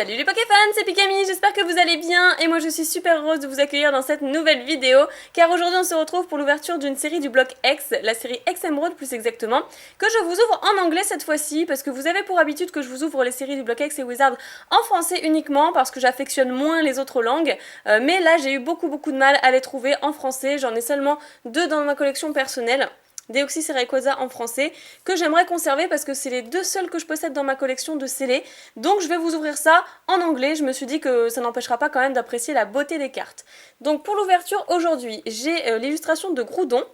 Salut les Pokéfans, c'est Pikami, j'espère que vous allez bien et moi je suis super heureuse de vous accueillir dans cette nouvelle vidéo car aujourd'hui on se retrouve pour l'ouverture d'une série du bloc X, la série X Emerald plus exactement, que je vous ouvre en anglais cette fois-ci parce que vous avez pour habitude que je vous ouvre les séries du bloc X et Wizard en français uniquement parce que j'affectionne moins les autres langues, mais là j'ai eu beaucoup de mal à les trouver en français, j'en ai seulement 2 dans ma collection personnelle. Deoxys et Rayquaza en français, que j'aimerais conserver parce que c'est les 2 seuls que je possède dans ma collection de scellés. Donc je vais vous ouvrir ça en anglais, je me suis dit que ça n'empêchera pas quand même d'apprécier la beauté des cartes. Donc pour l'ouverture aujourd'hui, j'ai l'illustration de Groudon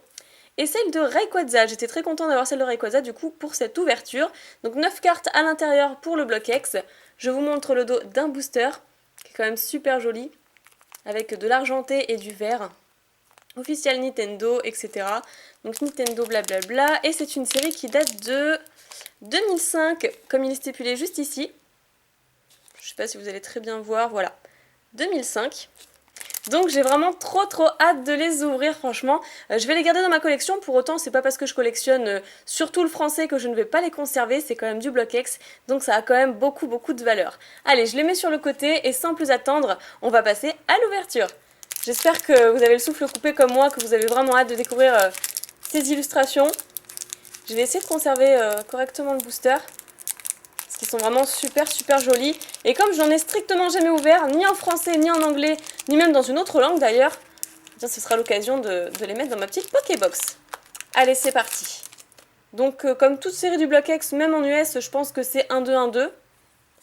et celle de Rayquaza. J'étais très contente d'avoir celle de Rayquaza du coup pour cette ouverture. Donc 9 cartes à l'intérieur pour le bloc X. Je vous montre le dos d'un booster, qui est quand même super joli, avec de l'argenté et du vert. Official Nintendo, etc. Donc Nintendo blablabla. Et c'est une série qui date de 2005, comme il est stipulé juste ici. Je sais pas si vous allez très bien voir, voilà. 2005. Donc j'ai vraiment trop hâte de les ouvrir, franchement. Je vais les garder dans ma collection, pour autant c'est pas parce que je collectionne surtout le français que je ne vais pas les conserver, c'est quand même du bloc X, donc ça a quand même beaucoup de valeur. Allez, je les mets sur le côté et sans plus attendre, on va passer à l'ouverture. J'espère que vous avez le souffle coupé comme moi, que vous avez vraiment hâte de découvrir ces illustrations. Je vais essayer de conserver correctement le booster, parce qu'ils sont vraiment super jolis. Et comme j'en ai strictement jamais ouvert, ni en français, ni en anglais, ni même dans une autre langue d'ailleurs, ce sera l'occasion de les mettre dans ma petite Pokébox. Allez, c'est parti. Donc comme toute série du bloc X, même en US, je pense que c'est 1-2-1-2.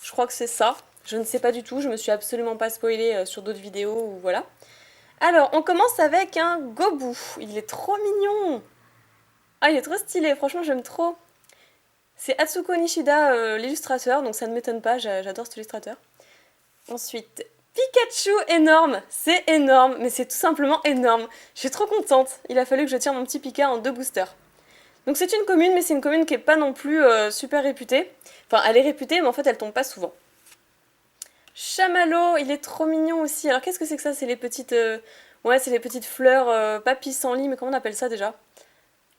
Je crois que c'est ça. Je ne sais pas du tout, je me suis absolument pas spoilée sur d'autres vidéos, ou voilà. Alors, on commence avec un Gobou. Il est trop mignon. Ah, il est trop stylé, franchement, j'aime trop. C'est Atsuko Nishida, l'illustrateur, donc ça ne m'étonne pas, j'adore cet illustrateur. Ensuite, Pikachu énorme. C'est énorme, mais c'est tout simplement énorme. Je suis trop contente. Il a fallu que je tire mon petit Pika en 2 boosters. Donc c'est une commune, mais c'est une commune qui est pas non plus super réputée. Enfin, elle est réputée, mais en fait, elle tombe pas souvent. Chamallow, il est trop mignon aussi. Alors qu'est-ce que c'est que ça? C'est les petites... Ouais, c'est les petites fleurs, pas pissenlit, mais comment on appelle ça déjà?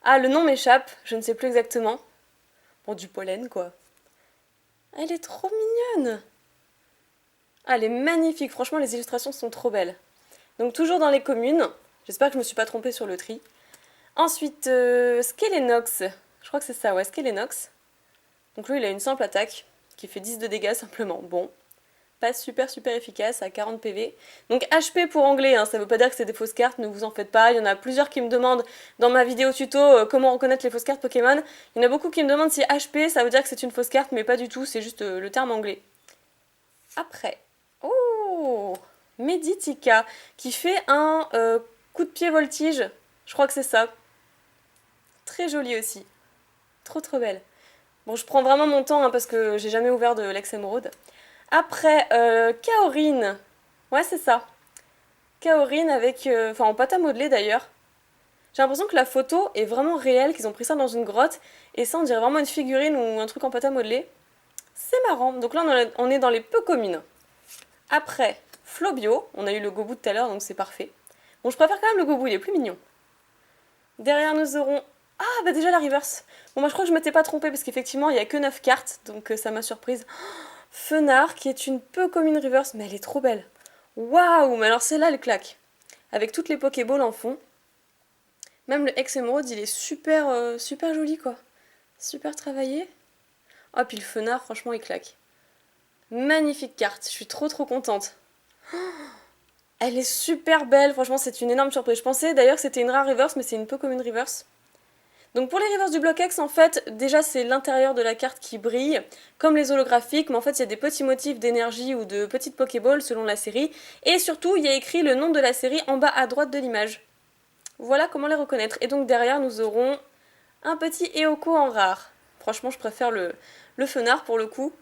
Ah, le nom m'échappe, je ne sais plus exactement. Bon, du pollen, quoi. Elle est trop mignonne. Ah, elle est magnifique, franchement, les illustrations sont trop belles. Donc toujours dans les communes. J'espère que je me suis pas trompée sur le tri. Ensuite, Skelenox. Je crois que c'est ça, ouais, Skelenox. Donc lui, il a une simple attaque, qui fait 10 de dégâts simplement. Bon. Pas super efficace à 40 PV. Donc HP pour anglais, hein, ça veut pas dire que c'est des fausses cartes, ne vous en faites pas. Il y en a plusieurs qui me demandent dans ma vidéo tuto comment reconnaître les fausses cartes Pokémon. Il y en a beaucoup qui me demandent si HP ça veut dire que c'est une fausse carte, mais pas du tout, c'est juste le terme anglais. Après, oh, Meditica qui fait un coup de pied voltige. Je crois que c'est ça. Très joli aussi. Trop belle. Bon, je prends vraiment mon temps hein, parce que j'ai jamais ouvert de Lex Emerald. Après, Kaorin. Ouais, c'est ça. Kaorin avec... Enfin, en pâte à modeler d'ailleurs. J'ai l'impression que la photo est vraiment réelle, qu'ils ont pris ça dans une grotte. Et ça, on dirait vraiment une figurine ou un truc en pâte à modeler. C'est marrant. Donc là, on est dans les peu communes. Après, Flobio. On a eu le Gobou tout à l'heure, donc c'est parfait. Bon, je préfère quand même le Gobou, il est plus mignon. Derrière, nous aurons... Ah, bah déjà la reverse. Bon, moi, je crois que je m'étais pas trompée, parce qu'effectivement, il n'y a que 9 cartes. Donc ça m'a surprise. Fenard, qui est une peu commune reverse, mais elle est trop belle. Waouh, mais alors celle-là, elle claque. Avec toutes les Pokéballs en fond. Même le X Emerald, il est super joli, quoi. Super travaillé. Ah, puis le Fenard, franchement, il claque. Magnifique carte, je suis trop contente. Oh, elle est super belle, franchement, c'est une énorme surprise. Je pensais d'ailleurs que c'était une rare reverse, mais c'est une peu commune reverse. Donc pour les reverses du bloc X, en fait, déjà c'est l'intérieur de la carte qui brille, comme les holographiques, mais en fait il y a des petits motifs d'énergie ou de petites Pokéballs selon la série, et surtout il y a écrit le nom de la série en bas à droite de l'image. Voilà comment les reconnaître. Et donc derrière nous aurons un petit Eoko en rare. Franchement je préfère le Fenard pour le coup.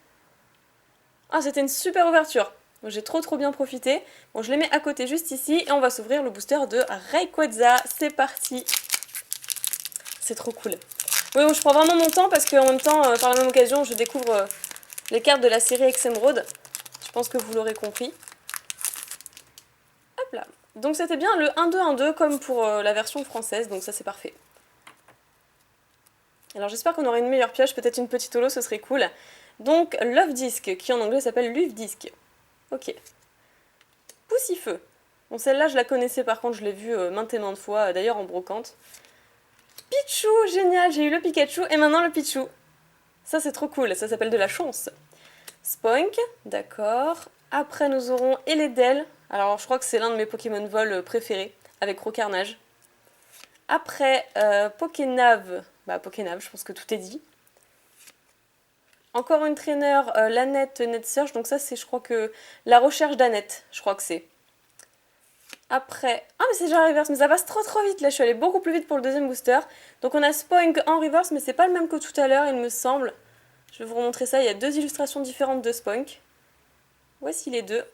Ah, c'était une super ouverture. J'ai trop bien profité. Bon, je les mets à côté juste ici, et on va s'ouvrir le booster de Rayquaza. C'est parti. C'est trop cool. Oui, bon, je prends vraiment mon temps parce qu'en même temps, par la même occasion, je découvre les cartes de la série X Emerald. Je pense que vous l'aurez compris. Hop là. Donc c'était bien le 1-2-1-2 comme pour la version française, donc ça c'est parfait. Alors j'espère qu'on aura une meilleure pioche, peut-être une petite holo, ce serait cool. Donc Love Disc, qui en anglais s'appelle Love Disc. Ok. Poussifeu. Bon, celle-là, je la connaissais, par contre, je l'ai vue maintes et maintes fois, d'ailleurs en brocante. Pichou, génial, j'ai eu le Pikachu et maintenant le Pichou. Ça, c'est trop cool, ça s'appelle de la chance. Spoink, d'accord. Après, nous aurons Eledel. Alors, je crois que c'est l'un de mes Pokémon Vol préférés, avec Rocarnage. Après, Pokénave. Bah, Pokénave, je pense que tout est dit. Encore une trainer, l'Annette Net Search. Donc ça, c'est, je crois que, la recherche d'Annette, je crois que c'est. Après... Ah, mais c'est déjà reverse, mais ça passe trop vite, là, je suis allée beaucoup plus vite pour le deuxième booster. Donc on a Spoink en reverse, mais c'est pas le même que tout à l'heure, il me semble. Je vais vous remontrer ça, il y a deux illustrations différentes de Spoink. Voici les deux.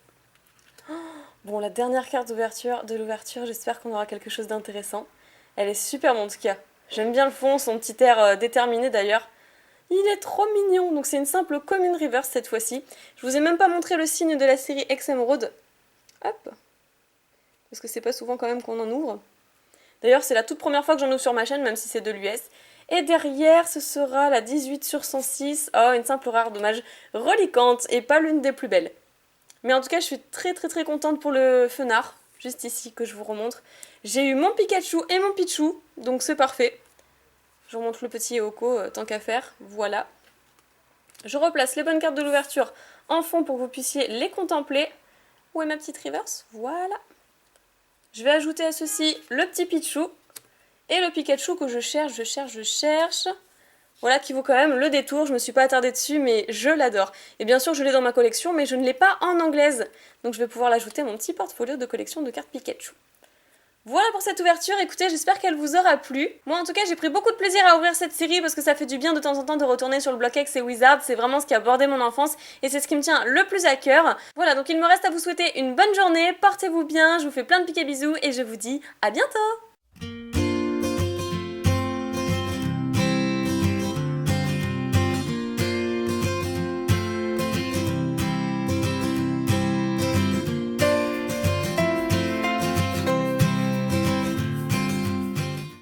Bon, la dernière carte de l'ouverture, j'espère qu'on aura quelque chose d'intéressant. Elle est superbe en tout cas. J'aime bien le fond, son petit air déterminé d'ailleurs. Il est trop mignon, donc c'est une simple commune reverse cette fois-ci. Je vous ai même pas montré le signe de la série X-Emerald. Hop. Parce que c'est pas souvent quand même qu'on en ouvre. D'ailleurs, c'est la toute première fois que j'en ouvre sur ma chaîne, même si c'est de l'US. Et derrière, ce sera la 18 sur 106. Oh, une simple rare, dommage. Reliquante, et pas l'une des plus belles. Mais en tout cas, je suis très contente pour le Fenard. Juste ici, que je vous remontre. J'ai eu mon Pikachu et mon Pichou, donc c'est parfait. Je vous remontre le petit Oko, tant qu'à faire. Voilà. Je replace les bonnes cartes de l'ouverture en fond pour que vous puissiez les contempler. Où est ma petite reverse? Voilà. Je vais ajouter à ceci le petit Pichou et le Pikachu que je cherche. Voilà qui vaut quand même le détour, je me suis pas attardée dessus mais je l'adore. Et bien sûr je l'ai dans ma collection mais je ne l'ai pas en anglaise. Donc je vais pouvoir l'ajouter à mon petit portfolio de collection de cartes Pikachu. Voilà pour cette ouverture, écoutez, j'espère qu'elle vous aura plu. Moi en tout cas j'ai pris beaucoup de plaisir à ouvrir cette série parce que ça fait du bien de temps en temps de retourner sur le bloc X et Wizard, c'est vraiment ce qui a bordé mon enfance et c'est ce qui me tient le plus à cœur. Voilà, donc il me reste à vous souhaiter une bonne journée, portez-vous bien, je vous fais plein de piquets bisous et je vous dis à bientôt.